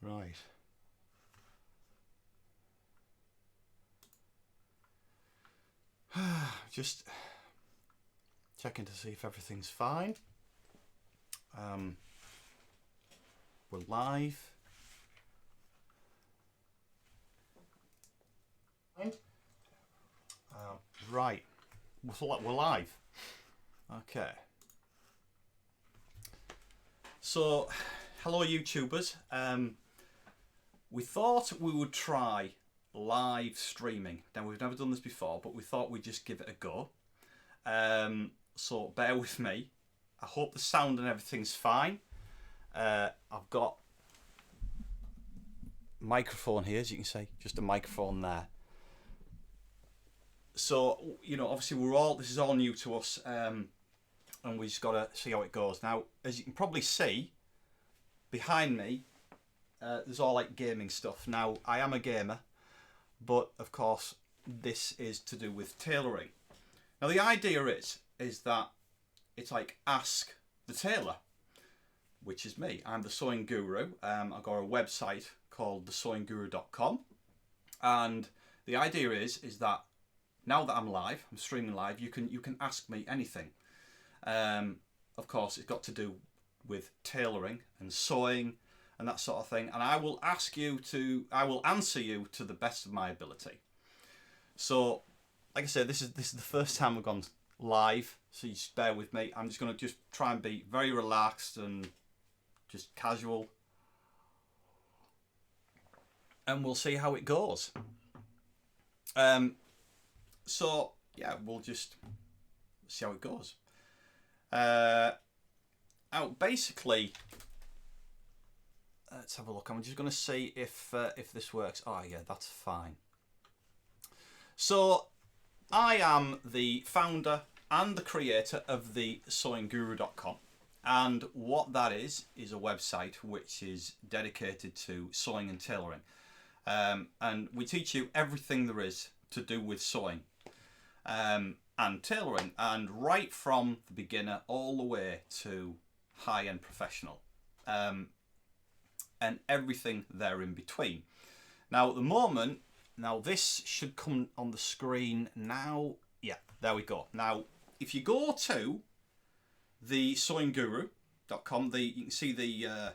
Right. Just checking to see if everything's fine. We're live. Right. We're live. Okay. So, hello YouTubers. We thought we would try live streaming. Now, we've never done this before, but we thought we'd just give it a go. So bear with me. I hope the sound and everything's fine. I've got microphone here, as you can see, just a microphone there. So, you know, obviously this is all new to us, and we just got to see how it goes. Now, as you can probably see, behind me, there's all like gaming stuff. Now, I am a gamer, but of course, this is to do with tailoring. Now, the idea is that it's like Ask the Tailor, which is me. I'm the sewing guru. I've got a website called thesewingguru.com, and the idea is that now that I'm live, I'm streaming live, you can ask me anything. Of course, it's got to do with tailoring and sewing and that sort of thing, and I will answer you to the best of my ability. So, like I said, this is the first time we've gone live, so you just bear with me. I'm just going to try and be very relaxed and just casual, and we'll see how it goes. So yeah, we'll just see how it goes. Basically, let's have a look. I'm just going to see if this works. Oh yeah, that's fine. So I am the founder and the creator of the sewingguru.com, and what that is a website which is dedicated to sewing and tailoring, and we teach you everything there is to do with sewing and tailoring, and right from the beginner all the way to high-end professional, and everything there in between. Now at the moment, this should come on the screen now. Yeah, there we go. Now if you go to the sewingguru.com, you can see the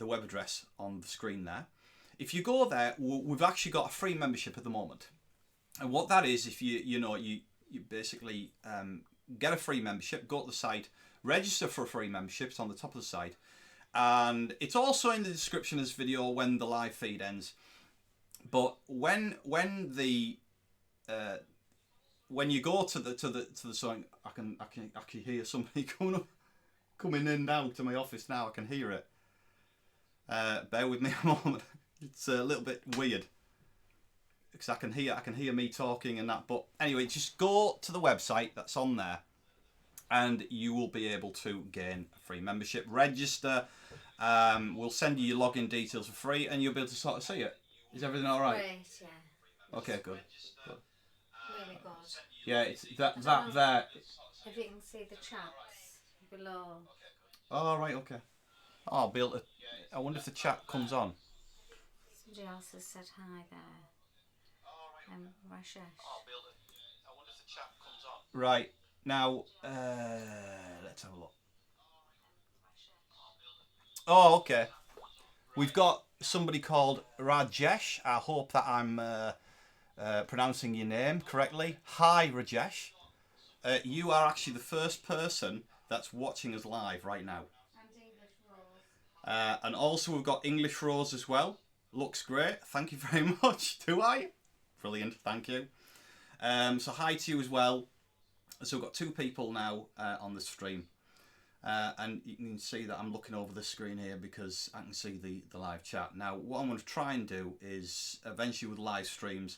web address on the screen there. If you go there, we've actually got a free membership at the moment. And what that is, if you basically get a free membership, go to the site, register for a free membership. It's on the top of the site, and it's also in the description of this video when the live feed ends. But when you go to the sewing, I can hear somebody coming in now to my office now. I can hear it. Bear with me a moment. It's a little bit weird, because I can hear me talking and that. But anyway, just go to the website that's on there, and you will be able to gain a free membership. Register. We'll send you your login details for free, and you'll be able to sort of see it. Is everything all right? Great, yeah. Okay, good. Really good. Yeah, it's that there. If you can see the chats below. Oh right, okay. Oh, I'll be able to. I wonder if the chat comes on. Somebody else has said hi there. Rashesh. Right, now, let's have a look. Oh, okay. We've got somebody called Rajesh. I hope that I'm pronouncing your name correctly. Hi, Rajesh. You are actually the first person that's watching us live right now. And English Rose. And also we've got English Rose as well. Looks great. Thank you very much. Do I? Brilliant. Thank you. So hi to you as well. So we've got two people now on the stream. And you can see that I'm looking over the screen here because I can see the live chat. Now what I'm going to try and do is eventually with live streams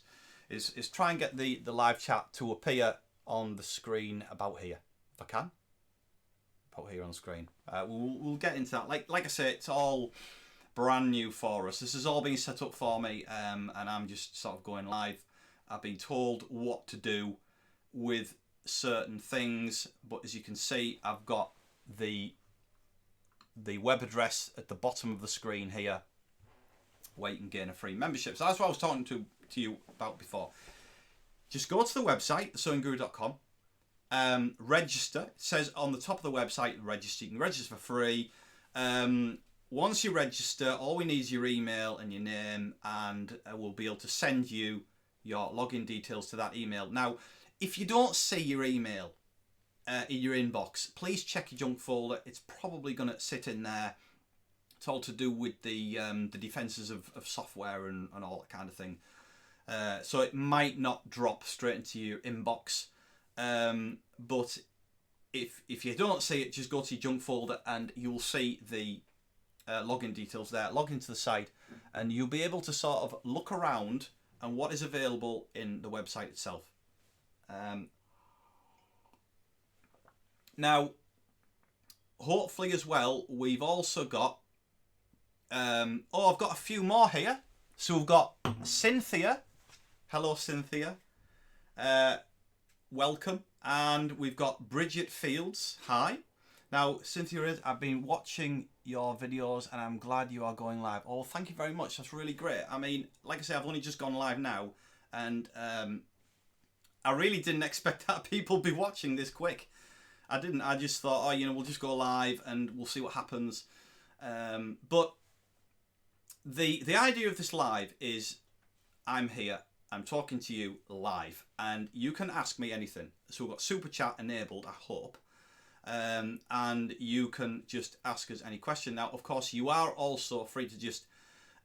is try and get the live chat to appear on the screen about here, if I can. About here on the screen. We'll get into that. Like I say, it's all brand new for us. This has all been set up for me, and I'm just sort of going live. I've been told what to do with certain things, but as you can see, I've got the web address at the bottom of the screen here, where you can gain a free membership. So that's what I was talking to you about before. Just go to the website, sewingguru.com, register. It says on the top of the website, register. You can register for free. Once you register, all we need is your email and your name, and we'll be able to send you your login details to that email. Now, if you don't see your email in your inbox, please check your junk folder. It's probably going to sit in there. It's all to do with the defenses of software and all that kind of thing. So it might not drop straight into your inbox. But if you don't see it, just go to your junk folder and you'll see the login details there. Log into the site and you'll be able to sort of look around and what is available in the website itself. Now, hopefully as well, we've also got I've got a few more here. So we've got Cynthia. Hello, Cynthia. Welcome. And we've got Bridget Fields. Hi. Now, Cynthia, I've been watching your videos and I'm glad you are going live. Oh, thank you very much. That's really great. I mean, like I say, I've only just gone live now, and I really didn't expect that people be watching this quick. I didn't. I just thought, oh, you know, we'll just go live and we'll see what happens. But the idea of this live is I'm here. I'm talking to you live, and you can ask me anything. So we've got Super Chat enabled, I hope. And you can just ask us any question. Now, of course, you are also free to just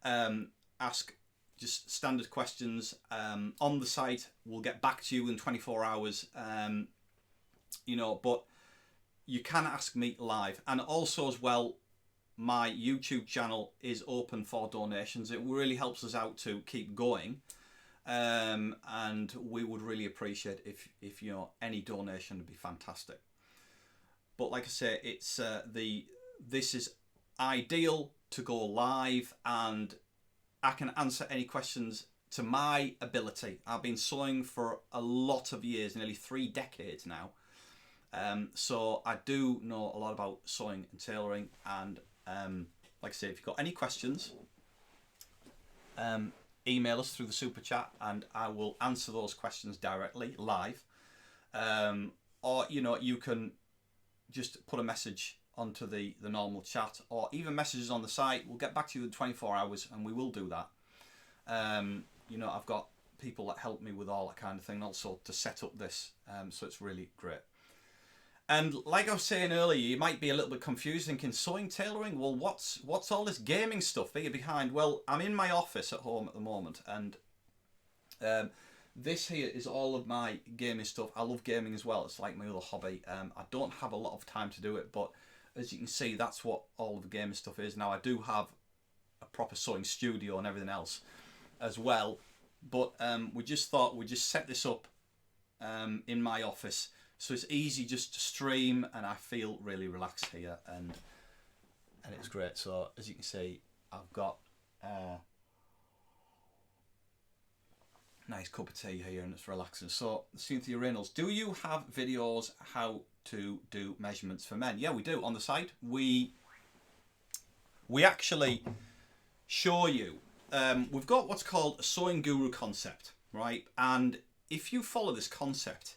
ask just standard questions on the site. We'll get back to you in 24 hours, you know, but you can ask me live. And also as well, my YouTube channel is open for donations. It really helps us out to keep going. And we would really appreciate if you know, any donation would be fantastic. But like I say, it's this is ideal to go live, and I can answer any questions to my ability. I've been sewing for a lot of years, nearly 3 decades now. So I do know a lot about sewing and tailoring, and like I say, if you've got any questions, email us through the Super Chat and I will answer those questions directly live. Or, you know, you can just put a message onto the normal chat, or even messages on the site. We'll get back to you in 24 hours and we will do that. You know, I've got people that help me with all that kind of thing, also to set up this, so it's really great. And like I was saying earlier, you might be a little bit confused thinking, sewing, tailoring, well, what's all this gaming stuff behind? Well, I'm in my office at home at the moment, and this here is all of my gaming stuff. I love gaming as well. It's like my other hobby. I don't have a lot of time to do it, but as you can see, that's what all of the gaming stuff is. Now, I do have a proper sewing studio and everything else as well, but we just thought we'd just set this up in my office, so it's easy just to stream, and I feel really relaxed here, and it's great. So as you can see, I've got nice cup of tea here, and it's relaxing. So Cynthia Reynolds, do you have videos how to do measurements for men? Yeah, we do. On the site, we actually show you. We've got what's called a Sewing Guru concept, right? And if you follow this concept,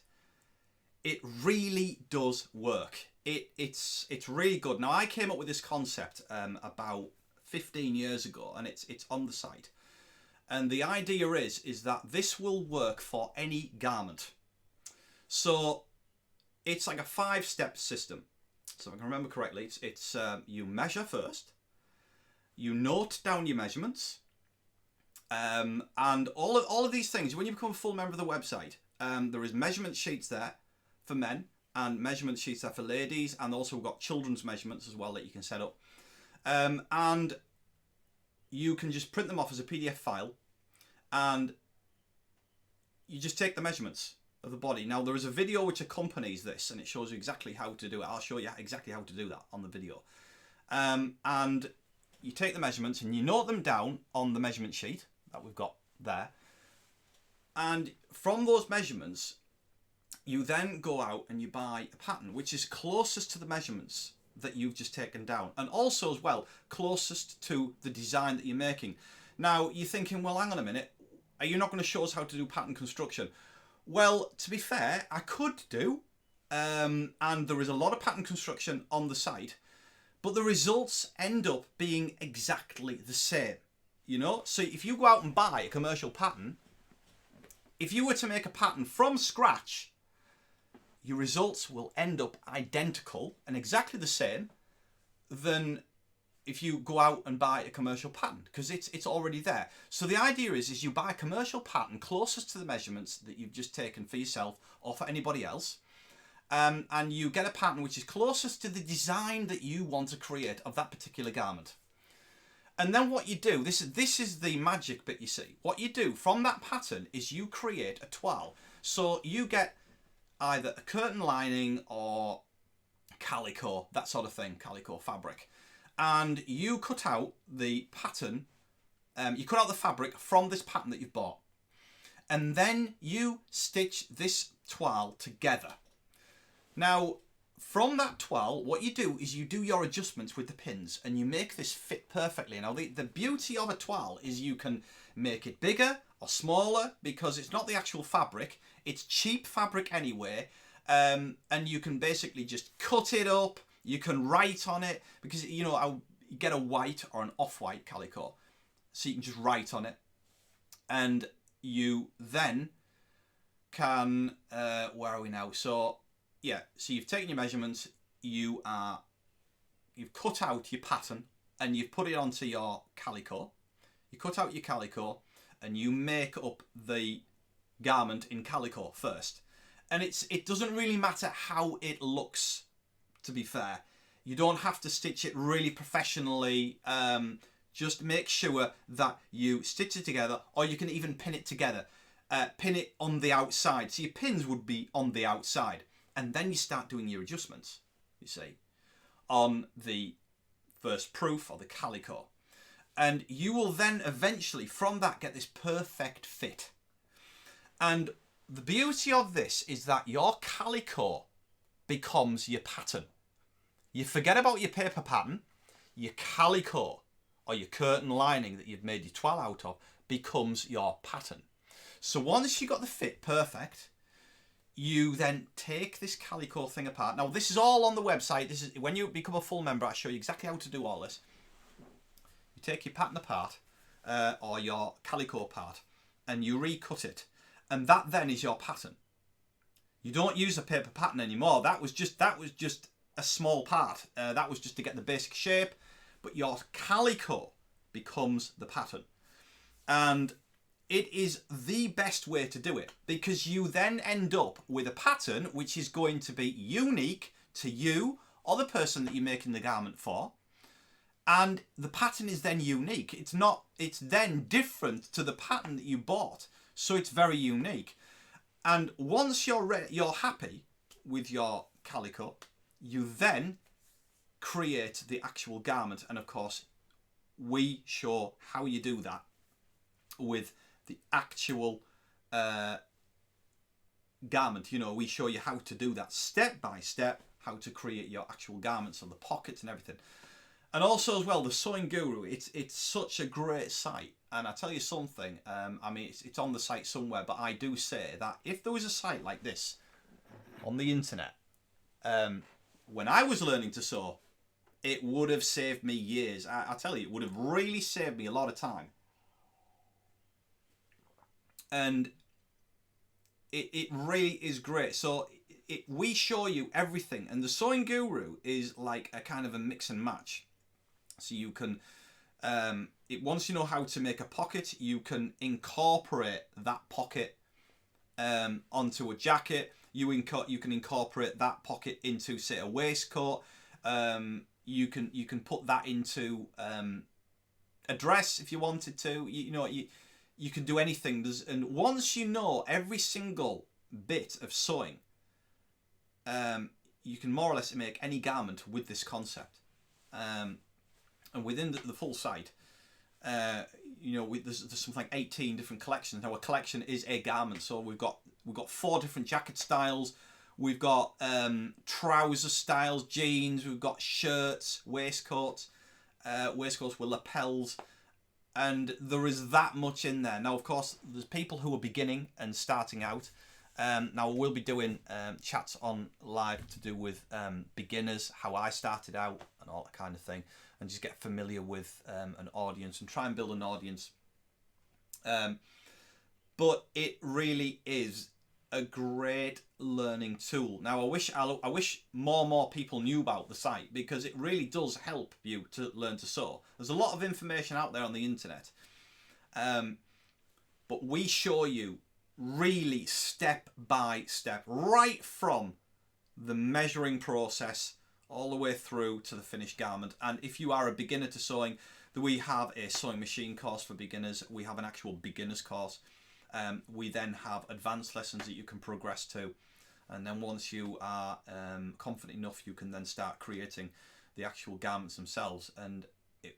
it really does work. It's really good. Now, I came up with this concept about 15 years ago, and it's on the site. And the idea is that this will work for any garment. So it's like a 5-step system. So if I can remember correctly, it's you measure first, you note down your measurements, and all of these things. When you become a full member of the website, there is measurement sheets there for men and measurement sheets there for ladies, and also we've got children's measurements as well that you can set up. And you can just print them off as a PDF file, and you just take the measurements of the body. Now, there is a video which accompanies this, and it shows you exactly how to do it. I'll show you exactly how to do that on the video. And you take the measurements and you note them down on the measurement sheet that we've got there. And from those measurements, you then go out and you buy a pattern which is closest to the measurements that you've just taken down, and also as well closest to the design that you're making. Now, you're thinking, well, hang on a minute. Are you not going to show us how to do pattern construction? Well, to be fair, I could do. And there is a lot of pattern construction on the site. But the results end up being exactly the same. You know? So if you go out and buy a commercial pattern, if you were to make a pattern from scratch, your results will end up identical and exactly the same than if you go out and buy a commercial pattern, because it's already there. So the idea is you buy a commercial pattern closest to the measurements that you've just taken for yourself or for anybody else, and you get a pattern which is closest to the design that you want to create of that particular garment. And then what you do, this is the magic bit, you see. What you do from that pattern is you create a toile. So you get either a curtain lining or calico, that sort of thing, calico fabric. And you cut out the pattern, you cut out the fabric from this pattern that you've bought. And then you stitch this toile together. Now, from that toile, what you do is you do your adjustments with the pins and you make this fit perfectly. Now, the beauty of a toile is you can make it bigger or smaller because it's not the actual fabric. It's cheap fabric anyway. And you can basically just cut it up. You can write on it because, you know, you get a white or an off-white calico. So you can just write on it. And you then can, where are we now? So, yeah, so you've taken your measurements, you've cut out your pattern and you've put it onto your calico. You cut out your calico and you make up the garment in calico first. And it doesn't really matter how it looks, to be fair. You don't have to stitch it really professionally. Just make sure that you stitch it together, or you can even pin it together. Pin it on the outside. So your pins would be on the outside. And then you start doing your adjustments, you see, on the first proof or the calico. And you will then eventually, from that, get this perfect fit. And the beauty of this is that your calico becomes your pattern. You forget about your paper pattern, your calico or your curtain lining that you've made your toile out of becomes your pattern. So once you've got the fit perfect, you then take this calico thing apart. Now, this is all on the website. This is when you become a full member, I show you exactly how to do all this. You take your pattern apart, or your calico part, and you recut it. And that then is your pattern. You don't use a paper pattern anymore. That was just a small part. That was just to get the basic shape. But your calico becomes the pattern. And it is the best way to do it, because you then end up with a pattern which is going to be unique to you or the person that you're making the garment for. And the pattern is then unique. It's then different to the pattern that you bought. So it's very unique. And once you're happy with your calico, you then create the actual garment. And of course, we show how you do that with the actual garment. You know, we show you how to do that step by step, how to create your actual garments and the pockets and everything. And also as well, the Sewing Guru, it's such a great site. And I tell you something, I mean, it's on the site somewhere, but I do say that if there was a site like this on the internet, when I was learning to sew, it would have saved me years. I tell you, it would have really saved me a lot of time. And it really is great. So we show you everything. And the Sewing Guru is like a kind of a mix and match. So you can, once you know how to make a pocket, you can incorporate that pocket onto a jacket. You can incorporate that pocket into, say, a waistcoat. You can put that into a dress if you wanted to. You can do anything. And once you know every single bit of sewing, you can more or less make any garment with this concept. And within the full site, there's something like 18 different collections. Now, a collection is a garment, so we've got 4 different jacket styles. We've got trouser styles, jeans. We've got shirts, waistcoats with lapels. and there is that much in there. Now, of course, there's people who are beginning and starting out. Now, we'll be doing chats on live to do with beginners, how I started out and all that kind of thing, and just get familiar with an audience and try and build an audience. But it really is a great learning tool. Now, I wish more and more people knew about the site, because it really does help you to learn to sew. There's a lot of information out there on the internet, but we show you really step by step, right from the measuring process all the way through to the finished garment. And if you are a beginner to sewing, we have a sewing machine course for beginners. We have an actual beginners course. We then have advanced lessons that you can progress to, and then once you are confident enough, you can then start creating the actual garments themselves. And it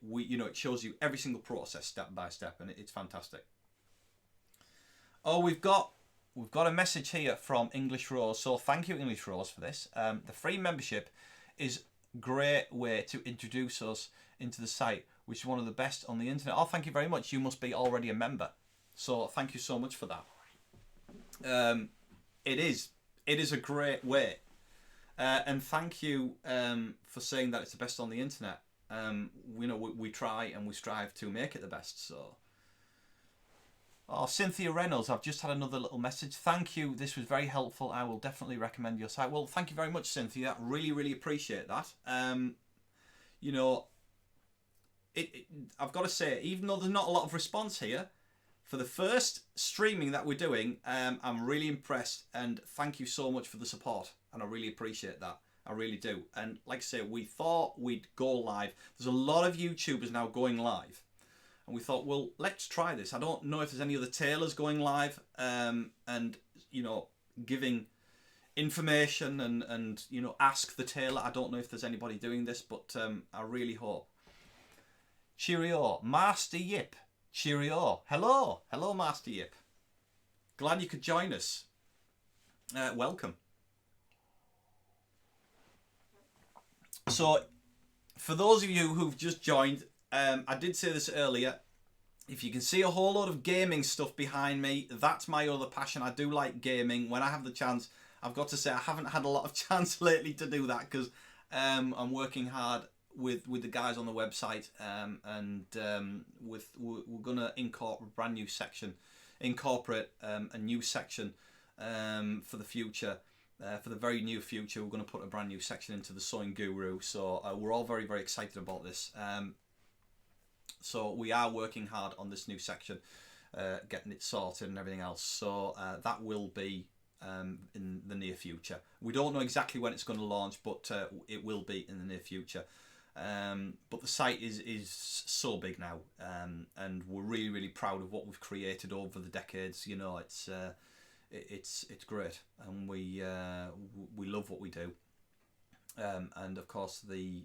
shows you every single process step by step, and it's fantastic. Oh, we've got a message here from English Rose. So thank you, English Rose, for this. The free membership is a great way to introduce us into the site, which is one of the best on the internet. Oh, thank you very much. You must be already a member. So thank you so much for that. It is a great way. And thank you for saying that it's the best on the internet. We try and we strive to make it the best. So. Oh, Cynthia Reynolds, I've just had another little message. Thank you. This was very helpful. I will definitely recommend your site. Well, thank you very much, Cynthia. Really, really appreciate that. I've got to say, even though there's not a lot of response here, for the first streaming that we're doing, I'm really impressed, and thank you so much for the support, and I really appreciate that. I really do. And like I say, we thought we'd go live. There's a lot of YouTubers now going live. And we thought, well, let's try this. I don't know if there's any other tailors going live and giving information and ask the tailor. I don't know if there's anybody doing this, but I really hope. Cheerio. Master Yip. Cheerio. Hello. Hello, Master Yip. Glad you could join us. Welcome. So, for those of you who've just joined, I did say this earlier. If you can see a whole load of gaming stuff behind me, that's my other passion. I do like gaming. When I have the chance, I've got to say I haven't had a lot of chance lately to do that, because I'm working hard with the guys on the website, and we're gonna incorporate a brand new section, a new section for the future. For the very near future, we're going to put a brand new section into the Sewing Guru. So we're all very, very excited about this. So we are working hard on this new section, getting it sorted and everything else. So that will be in the near future. We don't know exactly when it's going to launch, but it will be in the near future. But the site is so big now, and we're really, really proud of what we've created over the decades. It's great, and we love what we do. And of course the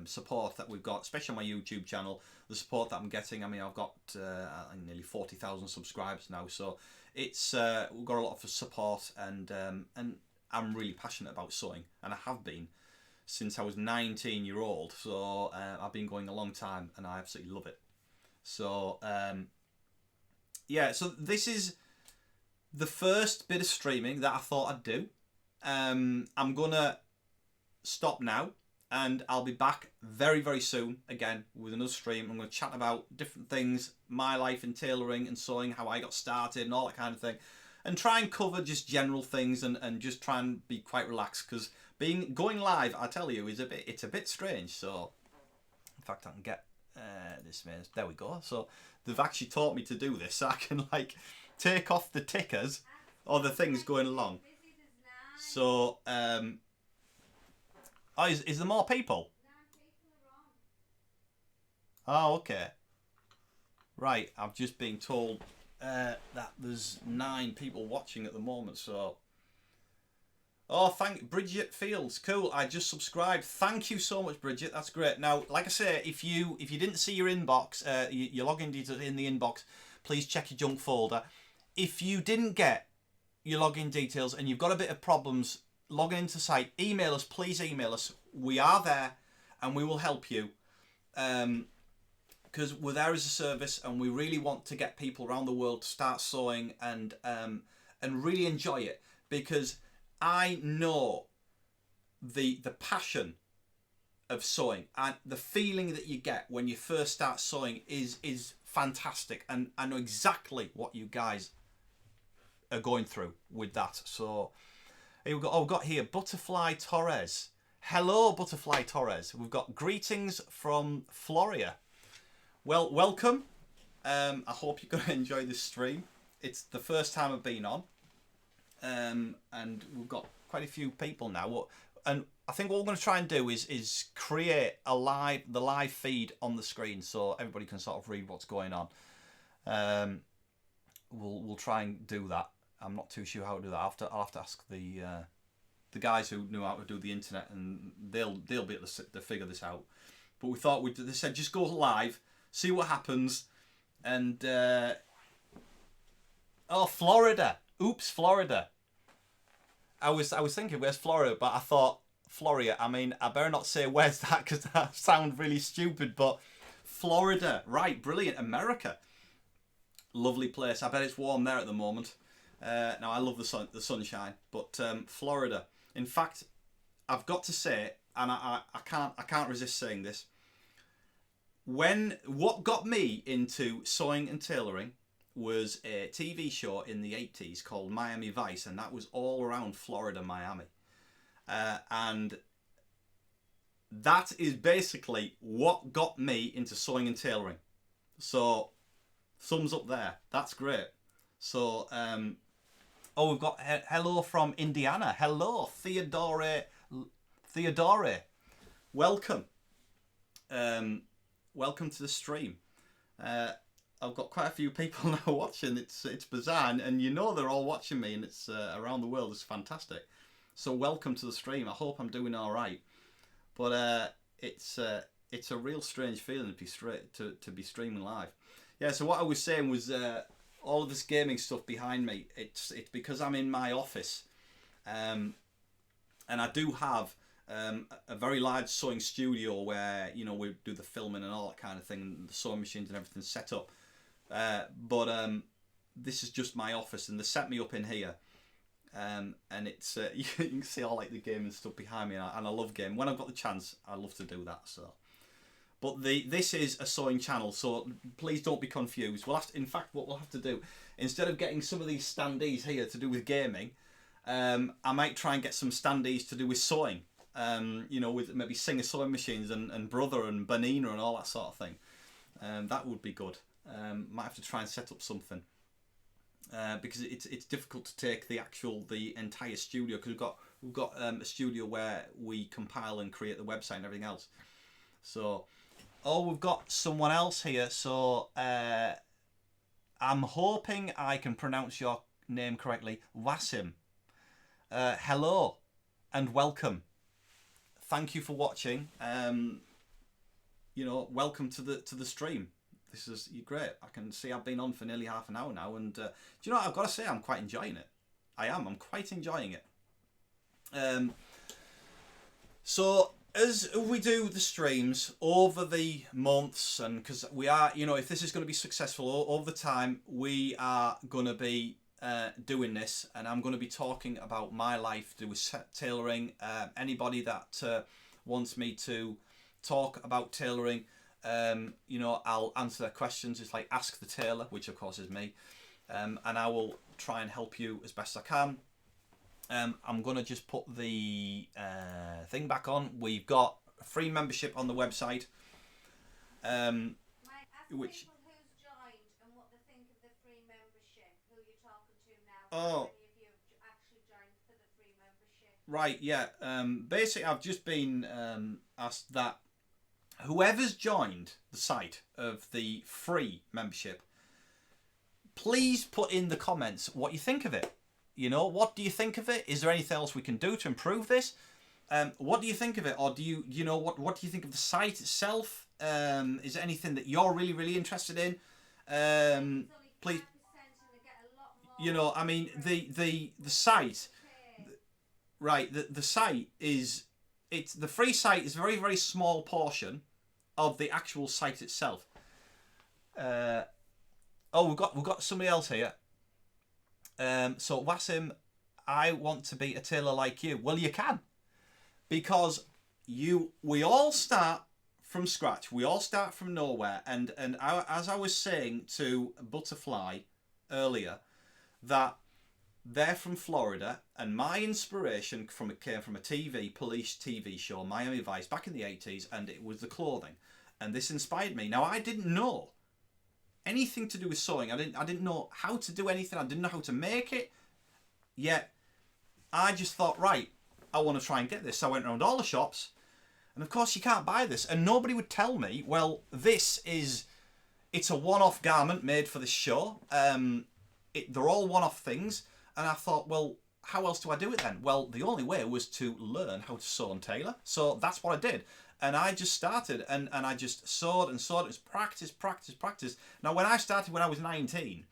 support that we've got, especially on my YouTube channel, the support that I'm getting. I mean, I've got nearly 40,000 subscribers now, so it's we've got a lot of support, and I'm really passionate about sewing, and I have been since I was 19-year-old. So I've been going a long time, and I absolutely love it. So yeah, so this is the first bit of streaming that I thought I'd do. I'm gonna stop now, and I'll be back very, very soon again with another stream. I'm going to chat about different things, my life in tailoring and sewing, how I got started and all that kind of thing, and try and cover just general things, and just try and be quite relaxed, because going live, I tell you, it's a bit strange. So in fact, I can get this man. There we go. So they've actually taught me to do this, so I can like take off the tickers or the things going along. So oh, is there more people? Oh, okay. Right, I've just been told that there's 9 people watching at the moment. So, oh, thank Bridget Fields. Cool. I just subscribed. Thank you so much, Bridget. That's great. Now, like I say, if you didn't see your inbox, your login details in the inbox, please check your junk folder. If you didn't get your login details and you've got a bit of problems logging into the site, email us. Please email us. We are there, and we will help you. because we're there as a service, and we really want to get people around the world to start sewing and really enjoy it, because I know the passion of sewing and the feeling that you get when you first start sewing is fantastic, and I know exactly what you guys are going through with that. So here we've got here Butterfly Torres. Hello, Butterfly Torres. We've got greetings from Florida. Well, welcome. I hope you're going to enjoy this stream. It's the first time I've been on, and we've got quite a few people now. And I think what we're going to try and do is create the live feed on the screen, so everybody can sort of read what's going on. We'll try and do that. I'm not too sure how to do that. I'll have to ask the guys who know how to do the internet, and they'll be able to figure this out. But we thought they said just go live, see what happens, and oh, Florida! Oops, Florida. I was thinking where's Florida, but I thought Florida. I mean, I better not say where's that because that sounds really stupid. But Florida, right? Brilliant. America, lovely place. I bet it's warm there at the moment. Now I love the sunshine, but Florida. In fact, I've got to say, and I can't resist saying this. What got me into sewing and tailoring was a TV show in the 80s called Miami Vice, and that was all around Florida, Miami. And that is basically what got me into sewing and tailoring. So, thumbs up there. That's great. So, oh, we've got hello from Indiana. Hello, Theodore. Welcome. Welcome to the stream. I've got quite a few people now watching. It's bizarre, and you know they're all watching me, and it's around the world. It's fantastic. So welcome to the stream. I hope I'm doing all right. But it's a real strange feeling to be streaming live. Yeah. So what I was saying was all of this gaming stuff behind me. It's because I'm in my office, and I do have a very large sewing studio where we do the filming and all that kind of thing, and the sewing machines and everything set up. But this is just my office, and they set me up in here, and it's you can see all like the gaming stuff behind me, and I love gaming. When I've got the chance, I love to do that. So, but this is a sewing channel, so please don't be confused. In fact, what we'll have to do, instead of getting some of these standees here to do with gaming, I might try and get some standees to do with sewing. With maybe Singer sewing machines and Brother and Banina and all that sort of thing. That would be good. Might have to try and set up something because it's difficult to take the entire studio, because we've got a studio where we compile and create the website and everything else. So, we've got someone else here. So I'm hoping I can pronounce your name correctly, Wasim. Hello and welcome. Thank you for watching. Welcome to the stream. This is great. I can see I've been on for nearly half an hour now, and do you know what? I've got to say I'm quite enjoying it. I'm quite enjoying it. So as we do the streams over the months, and because we are, if this is going to be successful over the time, we are going to be doing this, and I'm going to be talking about my life to do with tailoring. Anybody that wants me to talk about tailoring, I'll answer their questions. It's like Ask the Tailor, which of course is me, and I will try and help you as best I can. I'm going to just put the thing back on. We've got a free membership on the website, which... Oh, right, yeah. Basically, I've just been asked that whoever's joined the site of the free membership, please put in the comments what you think of it. What do you think of it? Is there anything else we can do to improve this? What do you think of it? Or do you, what do you think of the site itself? Is there anything that you're really, really interested in? Please... the site, right? The site is, the free site is a very, very small portion of the actual site itself. Oh, we've got somebody else here. So Wasim, I want to be a tailor like you. Well, you can, because we all start from scratch. We all start from nowhere. As I was saying to Butterfly earlier, that they're from Florida, and my inspiration came from a police TV show, Miami Vice, back in the 80s, and it was the clothing, and this inspired me. Now, I didn't know anything to do with sewing. I didn't know how to do anything. I didn't know how to make it. Yet I just thought, right, I want to try and get this. So I went around all the shops, and of course you can't buy this, and nobody would tell me, well, it's a one-off garment made for this show. They're all one-off things. And I thought, well, how else do I do it then? Well, the only way was to learn how to sew and tailor. So that's what I did. And I just started, and I just sewed and sewed. It was practice, practice, practice. Now, when I started when I was 19,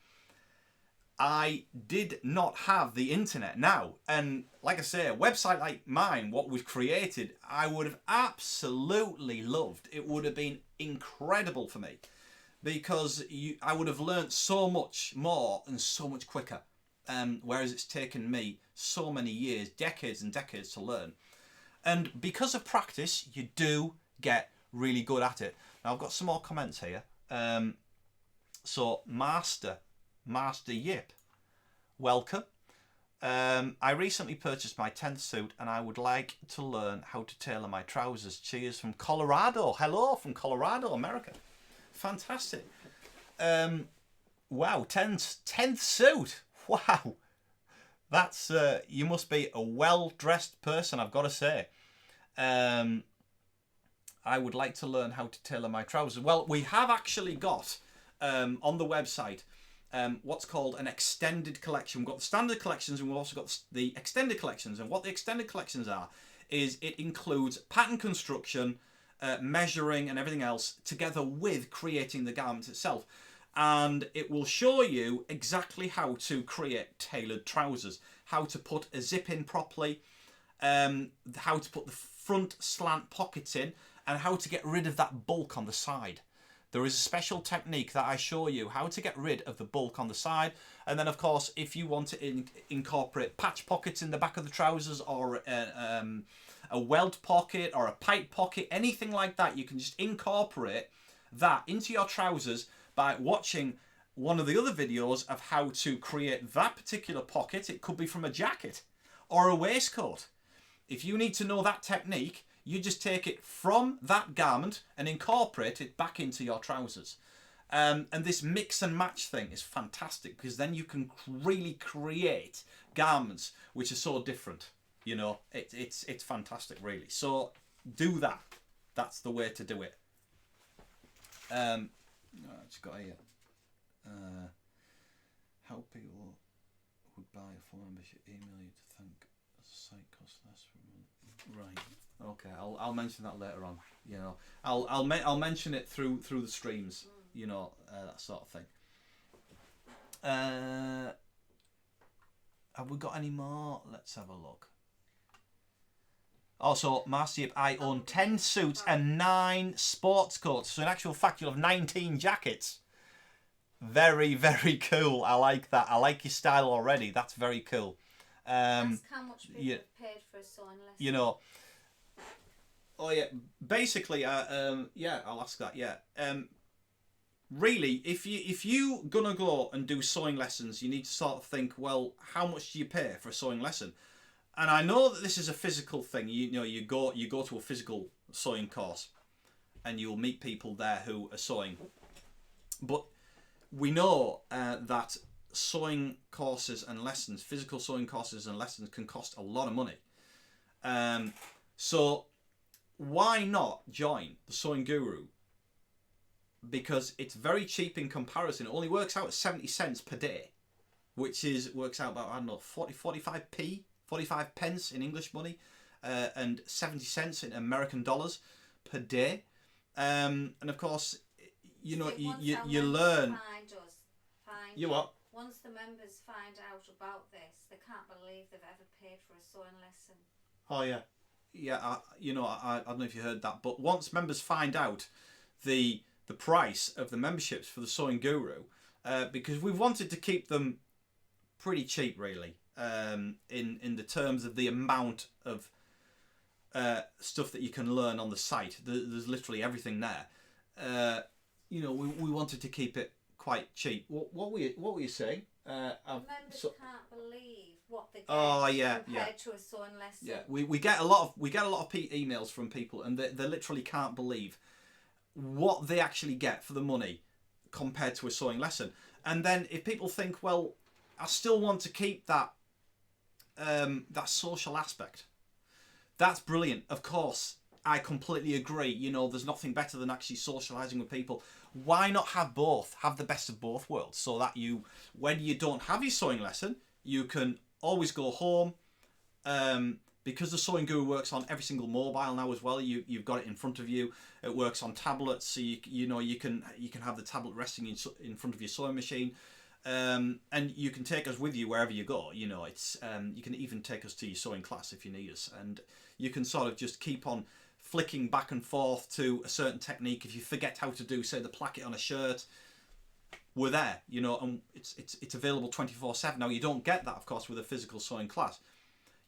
I did not have the internet now. And like I say, a website like mine, what was created, I would have absolutely loved. It would have been incredible for me, because I would have learnt so much more and so much quicker. Whereas it's taken me so many years, decades and decades to learn. And because of practice, you do get really good at it. Now, I've got some more comments here. So, Master Yip, welcome. I recently purchased my 10th suit, and I would like to learn how to tailor my trousers. Cheers from Colorado. Hello from Colorado, America. Fantastic. Wow, 10th suit. Wow, that's you must be a well-dressed person, I've got to say. I would like to learn how to tailor my trousers. Well, we have actually got on the website what's called an extended collection. We've got the standard collections, and we've also got the extended collections. And what the extended collections are is it includes pattern construction, measuring, and everything else, together with creating the garment itself. And it will show you exactly how to create tailored trousers, how to put a zip in properly, how to put the front slant pockets in, and how to get rid of that bulk on the side. There is a special technique that I show you how to get rid of the bulk on the side. And then, of course, if you want to incorporate patch pockets in the back of the trousers, or a welt pocket or a pipe pocket, anything like that, you can just incorporate that into your trousers by watching one of the other videos of how to create that particular pocket. It could be from a jacket or a waistcoat. If you need to know that technique, you just take it from that garment and incorporate it back into your trousers. And this mix and match thing is fantastic, because then you can really create garments which are so different. You know, it's fantastic, really. So do that. That's the way to do it. I just got here. How people would buy a full membership, email you to thank the site costs less per month. Right. Okay. I'll mention that later on. You know, I'll mention it through the streams. You know, that sort of thing. Have we got any more? Let's have a look. Also, Master Yip, I own 10 suits and 9 sports coats. So in actual fact, you'll have 19 jackets. Very, very cool. I like that. I like your style already. That's very cool. Ask how much people have paid for a sewing lesson. You know. Oh yeah. Basically, yeah, I'll ask that. Yeah. Really, if you gonna go and do sewing lessons, you need to sort of think, well, how much do you pay for a sewing lesson? And I know that this is a physical thing. You know, you go to a physical sewing course, and you'll meet people there who are sewing. But we know that sewing courses and lessons, physical sewing courses and lessons, can cost a lot of money. So why not join the Sewing Guru? Because it's very cheap in comparison. It only works out at 70 cents per day, which works out about, I don't know, 45 pence in English money, and 70 cents in American dollars per day. And of course, you know, you learn. You what? Once the members find out about this, they can't believe they've ever paid for a sewing lesson. Oh yeah. You know, I don't know if you heard that, but once members find out the the price of the memberships for the Sewing Guru because we've wanted to keep them pretty cheap, really, in the terms of the amount of stuff that you can learn on the site. There's literally everything there. You know, we wanted to keep it quite cheap. What were you saying? Members can't believe what they get compared to a sewing lesson. Yeah, we get a lot of emails from people, and they literally can't believe what they actually get for the money compared to a sewing lesson. And then if people think, well, I still want to keep that that social aspect, that's brilliant. Of course, I completely agree. You know, there's nothing better than actually socialising with people. Why not have both? Have the best of both worlds, so that you, when you don't have your sewing lesson, you can always go home. Because the Sewing Guru works on every single mobile now as well. You've got it in front of you. It works on tablets, so you can have the tablet resting in front of your sewing machine, and you can take us with you wherever you go. You know, it's you can even take us to your sewing class if you need us, and you can sort of just keep on flicking back and forth to a certain technique. If you forget how to do, say, the placket on a shirt, we're there, you know, and it's available 24/7. Now, you don't get that, of course, with a physical sewing class.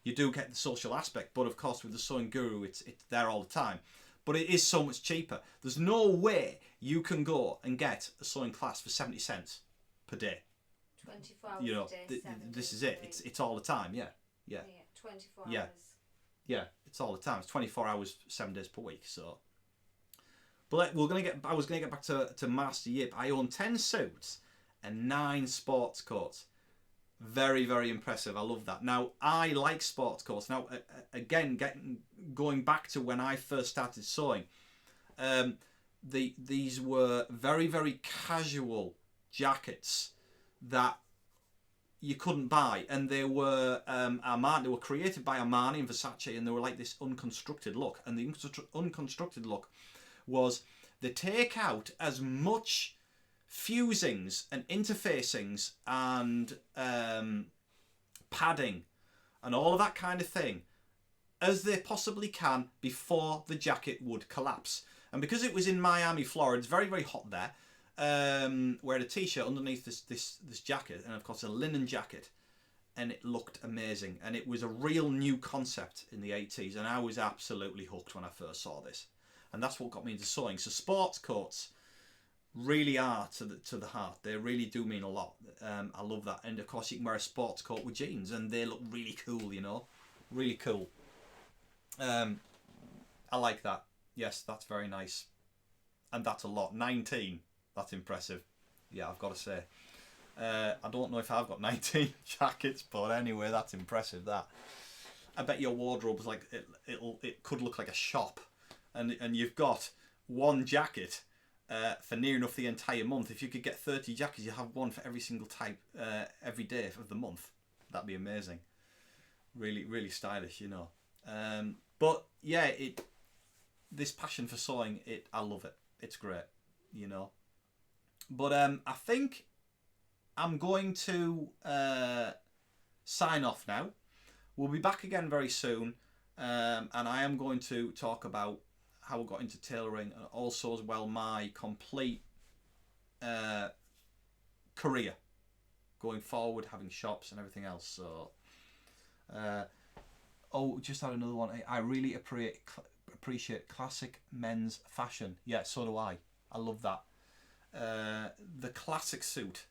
You do get the social aspect, but of course with the Sewing Guru, it's there all the time. But it is so much cheaper. There's no way you can go and get a sewing class for 70 cents per day. 24 hours you know, a day, this is it. It's all the time. Yeah. 24 yeah. hours. Yeah, it's all the time. It's 24 hours, 7 days per week. So, but I was gonna get back to Master Yip. I own 10 suits and 9 sports coats. Very, very impressive. I love that. Now, I like sports coats. Now, again, going back to when I first started sewing, these were very, very casual jackets that you couldn't buy, and they were Armani. They were created by Armani and Versace, and they were like this unconstructed look. And the unconstructed look was they take out as much fusings and interfacings and padding and all of that kind of thing as they possibly can before the jacket would collapse. And because it was in Miami, Florida, it's very, very hot there. Wearing a t-shirt underneath this jacket, and of course a linen jacket, and it looked amazing. And it was a real new concept in the 80s, and I was absolutely hooked when I first saw this. And that's what got me into sewing. So sports coats really are to the heart. They really do mean a lot. I love that. And of course you can wear a sports coat with jeans and they look really cool, you know. Really cool. I like that. Yes, that's very nice. And that's a lot. 19. That's impressive. Yeah, I've got to say. I don't know if I've got 19 jackets, but anyway, that's impressive, that. I bet your wardrobe's like, it could look like a shop. And you've got one jacket for near enough the entire month. If you could get 30 jackets, you have one for every single type every day of the month. That'd be amazing. Really, really stylish, you know. But yeah, this passion for sewing, I love it. It's great, you know. But I think I'm going to sign off now. We'll be back again very soon, and I am going to talk about how I got into tailoring, and also as well my complete career going forward, having shops and everything else. So, just had another one. I really appreciate classic men's fashion. Yeah, so do I. I love that. The classic suit,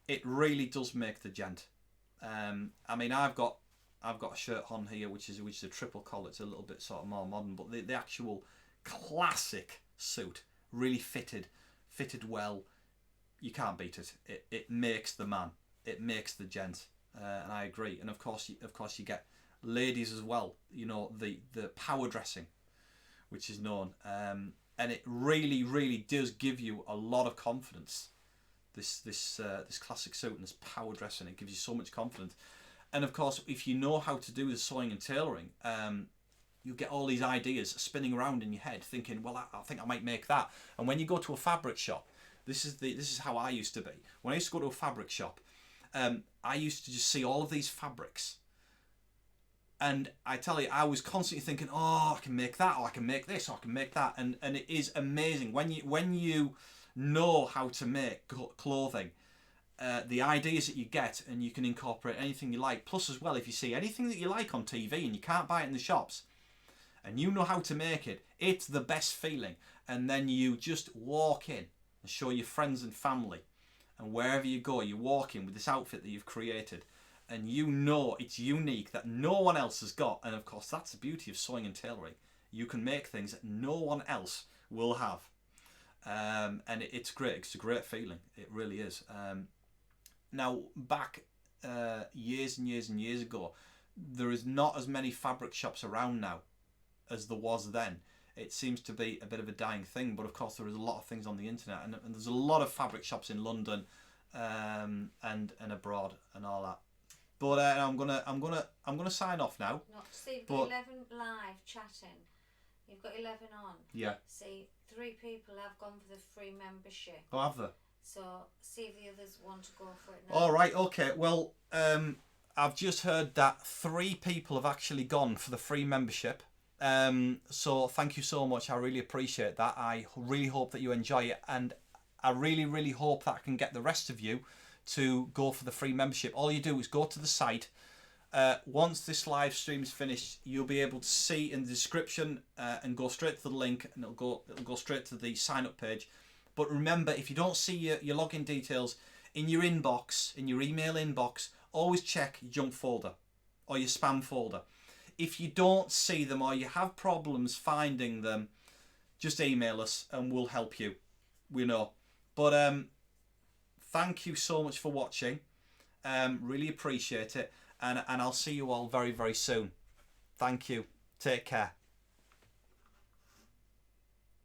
it really does make the gent. I mean, I've got a shirt on here which is a triple collar. It's a little bit sort of more modern, but the actual classic suit, really fitted well. You can't beat it. It makes the man. It makes the gent. And I agree. And of course you get ladies as well. You know, the power dressing, which is known. And it really, really does give you a lot of confidence. This classic suit and this power dressing, it gives you so much confidence. And of course, if you know how to do the sewing and tailoring, you get all these ideas spinning around in your head, thinking, well, I think I might make that. And when you go to a fabric shop, this is how I used to be. When I used to go to a fabric shop, I used to just see all of these fabrics, And I tell you, I was constantly thinking, oh, I can make that, or I can make this, or I can make that. And it is amazing when you know how to make clothing, the ideas that you get, and you can incorporate anything you like. Plus as well, if you see anything that you like on TV and you can't buy it in the shops, and you know how to make it, it's the best feeling. And then you just walk in and show your friends and family, and wherever you go, you walk in with this outfit that you've created, and you know it's unique, that no one else has got. And of course, that's the beauty of sewing and tailoring. You can make things that no one else will have. And it's great. It's a great feeling. It really is. Now, back years and years and years ago, there is not as many fabric shops around now as there was then. It seems to be a bit of a dying thing, but of course there is a lot of things on the internet, and there's a lot of fabric shops in London and abroad and all that. But I'm gonna sign off now. Not see, you've got 11 live chatting. You've got 11 on. Yeah. See, 3 people have gone for the free membership. Oh, have they? So see if the others want to go for it now. All right. Okay. Well, I've just heard that 3 people have actually gone for the free membership. So thank you so much. I really appreciate that. I really hope that you enjoy it, and I really, really hope that I can get the rest of you to go for the free membership. All you do is go to the site. Once this live stream is finished, you'll be able to see in the description and go straight to the link, and it'll go straight to the sign up page. But remember, if you don't see your login details in your inbox, in your email inbox, always check your junk folder or your spam folder. If you don't see them or you have problems finding them, just email us and we'll help you. We know. But thank you so much for watching. Really appreciate it. And I'll see you all very, very soon. Thank you. Take care.